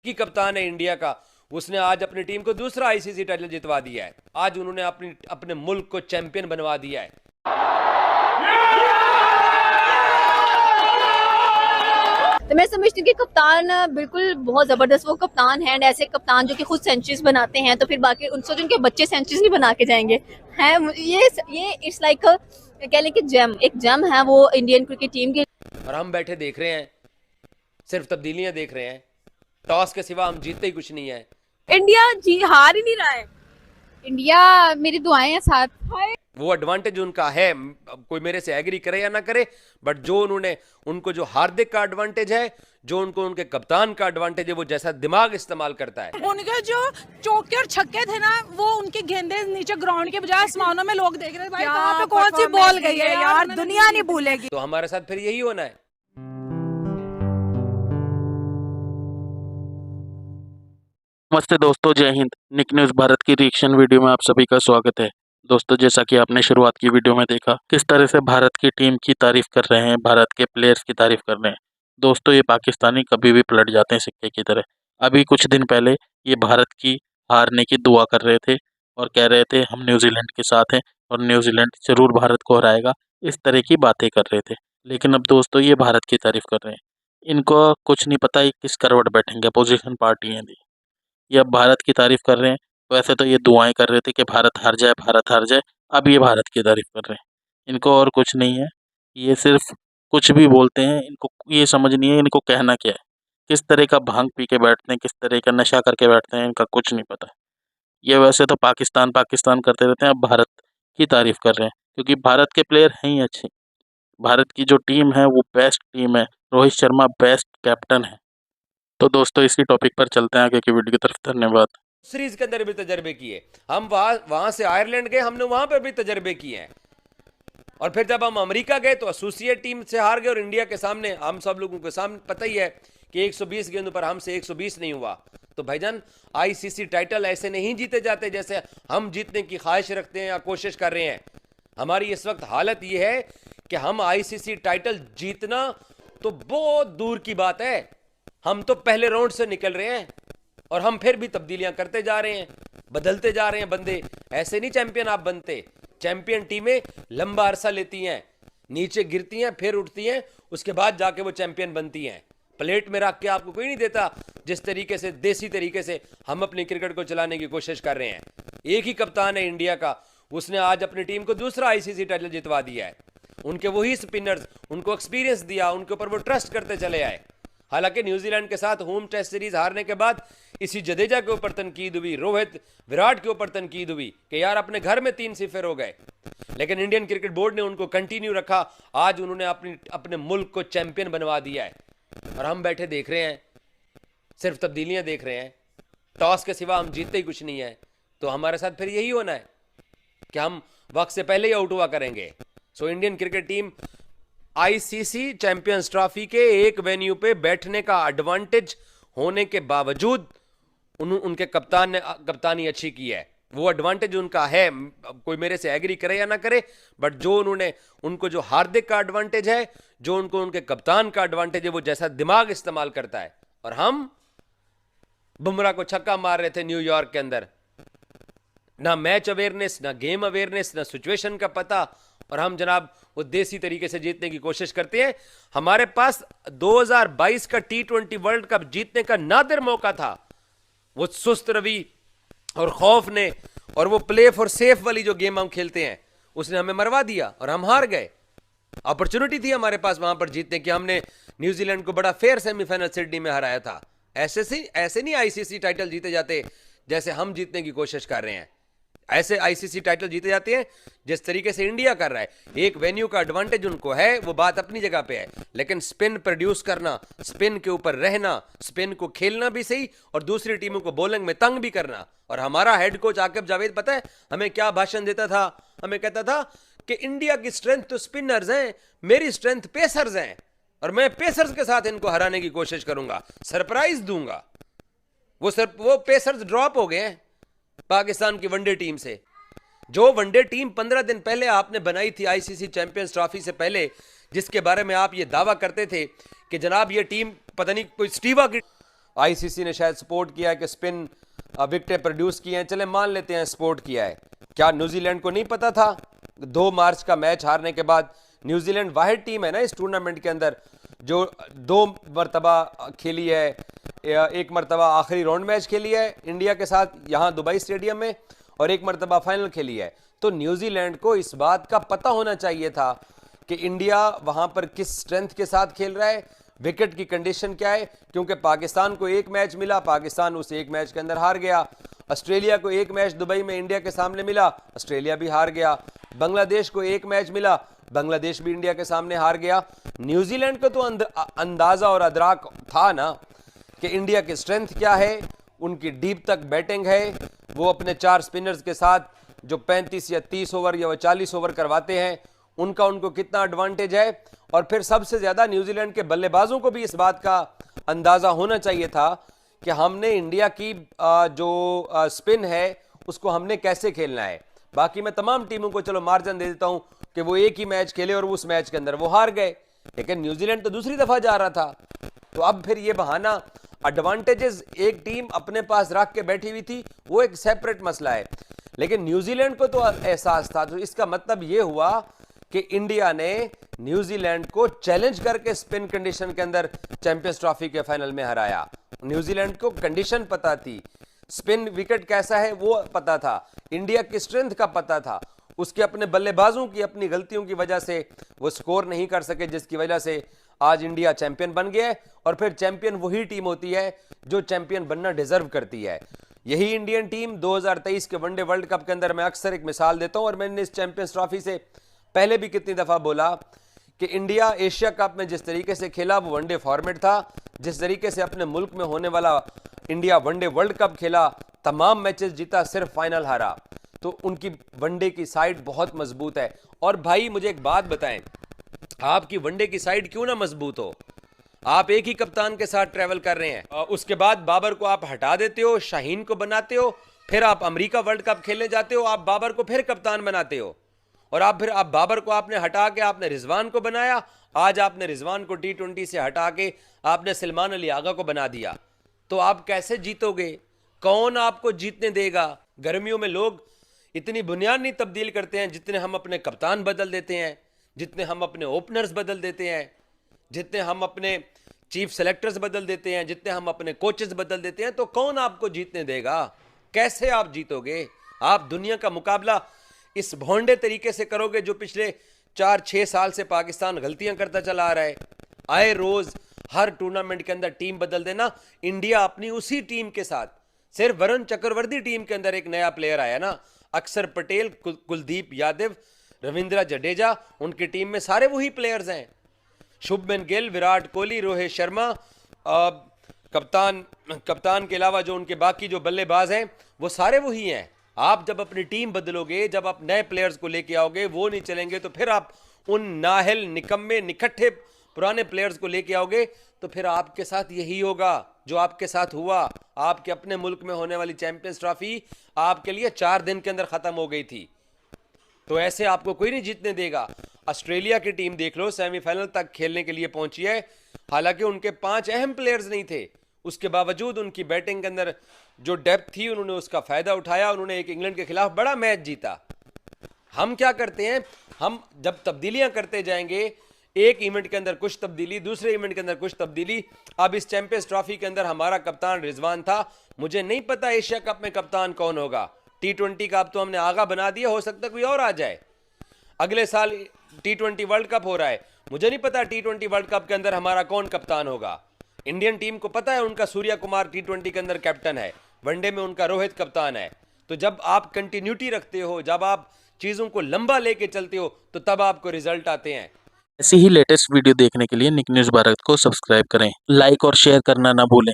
की कप्तान है इंडिया का, उसने आज अपनी टीम को दूसरा आईसीसी टाइटल जितवा दिया है। आज उन्होंने अपने मुल्क को चैंपियन बनवा दिया है। तो मैं समझती हूँ कि कप्तान बिल्कुल बहुत जबरदस्त वो कप्तान है। ऐसे कप्तान जो कि खुद सेंचुरीज बनाते हैं तो फिर बाकी उनसे जो उनके बच्चे सेंचुरीज नहीं बना के जाएंगे हैं। ये इट्स लाइक कह लें कि एक जेम है वो इंडियन क्रिकेट टीम की। और हम बैठे देख रहे हैं, सिर्फ तब्दीलियां देख रहे हैं। टॉस के सिवा हम जीतते ही कुछ नहीं है। इंडिया जी हार ही नहीं रहा है। इंडिया मेरी दुआएं हैं साथ। वो एडवांटेज उनका है, अब कोई मेरे से एग्री करे या ना करे, बट जो उनको जो हार्दिक का एडवांटेज है, जो उनके कप्तान का एडवांटेज है, वो जैसा दिमाग इस्तेमाल करता है। उनके जो चौके और छक्के थे ना, वो उनकी गेंदे नीचे ग्राउंड के बजाय आसमानों में लोग देख रहे थे। भाई कहाँ पे कौन सी बॉल गई है यार, दुनिया नहीं भूलेगी। तो हमारे साथ फिर यही होना है। नमस्ते दोस्तों, जय हिंद। निक न्यूज भारत की रिएक्शन वीडियो में आप सभी का स्वागत है। दोस्तों, जैसा कि आपने शुरुआत की वीडियो में देखा किस तरह से भारत की टीम की तारीफ कर रहे हैं, भारत के प्लेयर्स की तारीफ कर रहे हैं। दोस्तों, ये पाकिस्तानी कभी भी पलट जाते हैं सिक्के की तरह। अभी कुछ दिन पहले ये भारत की हारने की दुआ कर रहे थे और कह रहे थे हम न्यूजीलैंड के साथ हैं और न्यूजीलैंड जरूर भारत को हराएगा, इस तरह की बातें कर रहे थे। लेकिन अब दोस्तों ये भारत की तारीफ कर रहे हैं। इनको कुछ नहीं पता ये किस करवट बैठेंगे, अपोजिशन पार्टी है। ये अब भारत की तारीफ कर रहे हैं। वैसे तो ये दुआएं कर रहे थे कि भारत हार जाए, भारत हार जाए। अब ये भारत की तारीफ कर रहे हैं। इनको और कुछ नहीं है, ये सिर्फ कुछ भी बोलते हैं। इनको ये समझ नहीं है इनको कहना क्या है। किस तरह का भांग पी के बैठते हैं, किस तरह का नशा करके बैठते हैं, इनका कुछ नहीं पता। ये वैसे तो पाकिस्तान पाकिस्तान करते रहते हैं, अब भारत की तारीफ कर रहे हैं क्योंकि भारत के प्लेयर हैं ही अच्छे। भारत की जो टीम है वो बेस्ट टीम है। रोहित शर्मा बेस्ट कैप्टन है। तो दोस्तों, इसी टॉपिक पर चलते हैं आगे की वीडियो की तरफ। धन्यवाद। सीरीज के अंदर भी तजर्बे किए हम, वहां से आयरलैंड गए, हमने वहां पर भी तजर्बे किए हैं। और फिर जब हम अमेरिका गए तो एसोसिएट टीम से हार गए, और इंडिया के सामने हम सब लोगों के सामने पता ही है कि 120 गेंदों पर हमसे 120 नहीं हुआ। तो भाईजान, आईसीसी टाइटल ऐसे नहीं जीते जाते जैसे हम जीतने की ख्वाहिश रखते हैं या कोशिश कर रहे हैं। हमारी इस वक्त हालत यह है कि हम आईसीसी टाइटल जीतना तो बहुत दूर की बात है। हम तो पहले राउंड से निकल रहे हैं और हम फिर भी तब्दीलियां करते जा रहे हैं, बदलते जा रहे हैं बंदे। ऐसे नहीं चैंपियन आप बनते। चैंपियन टीमें लंबा अरसा लेती हैं, नीचे गिरती हैं, फिर उठती हैं, उसके बाद जाके वो चैंपियन बनती हैं। प्लेट में रख के आपको कोई नहीं देता। जिस तरीके से देसी तरीके से हम अपनी क्रिकेट को चलाने की कोशिश कर रहे हैं। एक ही कप्तान है इंडिया का, उसने आज अपनी टीम को दूसरा आईसीसी टाइटल जितवा दिया है। उनके वही स्पिनर्स, उनको एक्सपीरियंस दिया, उनके ऊपर वो ट्रस्ट करते चले आए। हालांकि न्यूजीलैंड के साथ होम टेस्ट सीरीज हारने के बाद इसी जडेजा के ऊपर तनकीद हुई, रोहित विराट के ऊपर तनकीद हुई कि यार अपने घर में 3 सिफर हो गए। लेकिन इंडियन क्रिकेट बोर्ड ने उनको कंटिन्यू रखा। आज उन्होंने अपने मुल्क को चैंपियन बनवा दिया है। और हम बैठे देख रहे हैं, सिर्फ तब्दीलियां देख रहे हैं। टॉस के सिवा हम जीतते ही कुछ नहीं है। तो हमारे साथ फिर यही होना है कि हम वक्त से पहले ही आउट हुआ करेंगे। So Indian cricket team ICC champions trophy के एक वेन्यू पे बैठने का एडवांटेज होने के बावजूद उनके कप्तान ने कप्तानी अच्छी की है। वो एडवांटेज उनका है, कोई मेरे से एग्री करे या ना करे, बट जो उनको जो हार्दिक का एडवांटेज है, जो उनके कप्तान का एडवांटेज है, वो जैसा दिमाग इस्तेमाल करता है। और हम बुमराह को छक्का मार रहे थे न्यूयॉर्क के अंदर। ना मैच अवेयरनेस, ना गेम अवेयरनेस, ना सिचुएशन का पता। और हम जनाब वो देसी तरीके से जीतने की कोशिश करते हैं। हमारे पास 2022 का T20 वर्ल्ड कप जीतने का नादिर मौका था। वो सुस्त रवि और खौफ ने और वो प्ले फॉर सेफ वाली जो गेम हम खेलते हैं, उसने हमें मरवा दिया और हम हार गए। अपॉर्चुनिटी थी हमारे पास वहां पर जीतने की। हमने न्यूजीलैंड को बड़ा फेयर सेमीफाइनल सिडनी में हराया था। ऐसे नहीं आईसीसी टाइटल जीते जाते जैसे हम जीतने की कोशिश कर रहे हैं। ऐसे आईसीसी टाइटल जीते जाते हैं जिस तरीके से इंडिया कर रहा है। एक वेन्यू का एडवांटेज उनको है, वो बात अपनी जगह पे है, लेकिन स्पिन प्रोड्यूस करना, स्पिन के ऊपर रहना, स्पिन को खेलना भी सही और दूसरी टीमों को बॉलिंग में तंग भी करना। और हमारा हेड कोच आकिब जावेद पता है हमें क्या भाषण देता था? हमें कहता था कि इंडिया की स्ट्रेंथ तो स्पिनर्स हैं, मेरी स्ट्रेंथ पेसर्स हैं, और मैं पेसर्स के साथ इनको हराने की कोशिश करूंगा, सरप्राइज दूंगा। वो पेसर्स ड्रॉप हो गए हैं पाकिस्तान की वनडे टीम से। जो वनडे टीम 15 दिन पहले आपने बनाई थी आईसीसी चैंपियंस ट्रॉफी से पहले, जिसके बारे में आप ये दावा करते थे कि जनाब ये टीम पता नहीं कोई स्टीवा की, आईसीसी ने शायद सपोर्ट किया है कि स्पिन विकेटें प्रोड्यूस किए हैं, चले मान लेते हैं सपोर्ट किया है। क्या न्यूजीलैंड को नहीं पता था 2 मार्च का मैच हारने के बाद? न्यूजीलैंड वाहिद टीम है ना इस टूर्नामेंट के अंदर जो 2 मरतबा खेली है, एक मरतबा आखिरी राउंड मैच खेली है इंडिया के साथ यहाँ दुबई स्टेडियम में, और एक मरतबा फाइनल खेली है। तो न्यूजीलैंड को इस बात का पता होना चाहिए था कि इंडिया वहां पर किस स्ट्रेंथ के साथ खेल रहा है, विकेट की कंडीशन क्या है, क्योंकि पाकिस्तान को एक मैच मिला, पाकिस्तान उस एक मैच के अंदर हार गया। ऑस्ट्रेलिया को एक मैच दुबई में इंडिया के सामने मिला, ऑस्ट्रेलिया भी हार गया। बांग्लादेश को एक मैच मिला, बांग्लादेश भी इंडिया के सामने हार गया। न्यूजीलैंड को तो अंदाजा और अदराक था ना कि इंडिया की स्ट्रेंथ क्या है, उनकी डीप तक बैटिंग है, वो अपने 4 स्पिनर्स के साथ जो 35 या 30 ओवर या 40 ओवर करवाते हैं उनका उनको कितना एडवांटेज है। और फिर सबसे ज्यादा न्यूजीलैंड के बल्लेबाजों को भी इस बात का अंदाजा होना चाहिए था कि हमने इंडिया की जो स्पिन है उसको हमने कैसे खेलना है। बाकी मैं तमाम टीमों को चलो मार्जिन दे देता हूं कि वो एक ही मैच खेले और उस मैच के अंदर वो हार गए, लेकिन न्यूजीलैंड तो दूसरी दफा जा रहा था। तो अब फिर ये बहाना, एडवांटेजेस एक टीम अपने पास रख के बैठी हुई थी, वो एक सेपरेट मसला है, लेकिन न्यूजीलैंड को तो एहसास था। तो इसका मतलब ये हुआ कि इंडिया ने न्यूजीलैंड को चैलेंज करके स्पिन कंडीशन के अंदर चैंपियंस ट्रॉफी के फाइनल में हराया। न्यूजीलैंड को कंडीशन पता थी, स्पिन विकेट कैसा है वो पता था, इंडिया की स्ट्रेंथ का पता था, उसके अपने बल्लेबाजों की अपनी गलतियों की वजह से वो स्कोर नहीं कर सके, जिसकी वजह से आज इंडिया चैंपियन बन गया है। और फिर चैंपियन वही टीम होती है जो चैंपियन बनना डिजर्व करती है। यही इंडियन टीम 2023 के वनडे वर्ल्ड कप के अंदर, मैं अक्सर एक मिसाल देता हूं और मैंने इस चैंपियंस ट्रॉफी से पहले भी कितनी दफा बोला कि इंडिया एशिया कप में जिस तरीके से खेला वो वनडे फॉर्मेट था, जिस तरीके से अपने मुल्क में होने वाला इंडिया वनडे वर्ल्ड कप खेला, तमाम मैचेस जीता, सिर्फ फाइनल हारा। तो उनकी वनडे की साइड बहुत मजबूत है। और भाई मुझे एक बात बताएं, आपकी वनडे की साइड क्यों ना मजबूत हो? आप एक ही कप्तान के साथ ट्रेवल कर रहे हैं, उसके बाद बाबर को आप हटा देते हो, शाहीन को बनाते हो, फिर आप अमेरिका वर्ल्ड कप खेलने जाते हो, आप बाबर को फिर कप्तान बनाते हो, और आप बाबर को आपने हटा के आपने रिजवान को बनाया। आज आपने रिजवान को T20 से हटा के आपने सलमान अली आगा को बना दिया। तो आप कैसे जीतोगे? कौन आपको जीतने देगा? गर्मियों में लोग इतनी बुनियाद नहीं तब्दील करते हैं जितने हम अपने कप्तान बदल देते हैं, जितने हम अपने ओपनर्स बदल देते हैं, जितने हम अपने चीफ सेलेक्टर्स बदल देते हैं, जितने हम अपने कोचेस बदल देते हैं। तो कौन आपको जीतने देगा? कैसे आप जीतोगे? आप दुनिया का मुकाबला इस भोंडे तरीके से करोगे जो पिछले 4-6 साल से पाकिस्तान गलतियां करता चला आ रहा है। आए रोज हर टूर्नामेंट के अंदर टीम बदल देना। इंडिया अपनी उसी टीम के साथ, सिर्फ वरुण चक्रवर्ती टीम के अंदर एक नया प्लेयर आया ना, अक्षर पटेल, कुलदीप यादव, रविंद्र जडेजा, उनकी टीम में सारे वही प्लेयर्स हैं। शुभमन गिल, विराट कोहली, रोहित शर्मा, कप्तान के अलावा जो उनके बाकी जो बल्लेबाज हैं वो सारे वही हैं। आप जब अपनी टीम बदलोगे, जब आप नए प्लेयर्स को लेके आओगे, वो नहीं चलेंगे, तो फिर आप उन नाहल, निकम्मे, निकट्ठे पुराने प्लेयर्स को लेके आओगे, तो फिर आपके साथ यही होगा जो आपके साथ हुआ। आपके अपने मुल्क में होने वाली चैंपियंस ट्रॉफी आपके लिए 4 दिन के अंदर खत्म हो गई थी। तो ऐसे आपको कोई नहीं जीतने देगा। ऑस्ट्रेलिया की टीम देख लो, सेमीफाइनल तक खेलने के लिए पहुंची है, हालांकि उनके 5 अहम प्लेयर्स नहीं थे, उसके बावजूद उनकी बैटिंग के अंदर जो डेप्थ थी उन्होंने उसका फायदा उठाया, उन्होंने एक इंग्लैंड के खिलाफ बड़ा मैच जीता। हम क्या करते हैं, हम जब तब्दीलियां करते जाएंगे, एक इवेंट के अंदर कुछ तब्दीली, दूसरे इवेंट के अंदर कुछ तब्दीली। अब इस चैंपियंस ट्रॉफी के अंदर हमारा कप्तान रिजवान था, मुझे नहीं पता एशिया कप में कप्तान कौन होगा। T20 का अब तो हमने आगा बना दिया, हो सकता है कोई और आ जाए। अगले साल T20 वर्ल्ड कप हो रहा है, मुझे नहीं पता T20 वर्ल्ड कप के अंदर हमारा कौन कप्तान होगा। इंडियन टीम को पता है उनका सूर्या कुमार T20 के अंदर कैप्टन है, वनडे में उनका रोहित कप्तान है। तो जब आप कंटिन्यूटी रखते हो, जब आप चीजों को लंबा लेके चलते हो, तो तब आपको रिजल्ट आते हैं। ऐसी ही लेटेस्ट वीडियो देखने के लिए निक न्यूज़ भारत को सब्सक्राइब करें, लाइक और शेयर करना ना भूलें।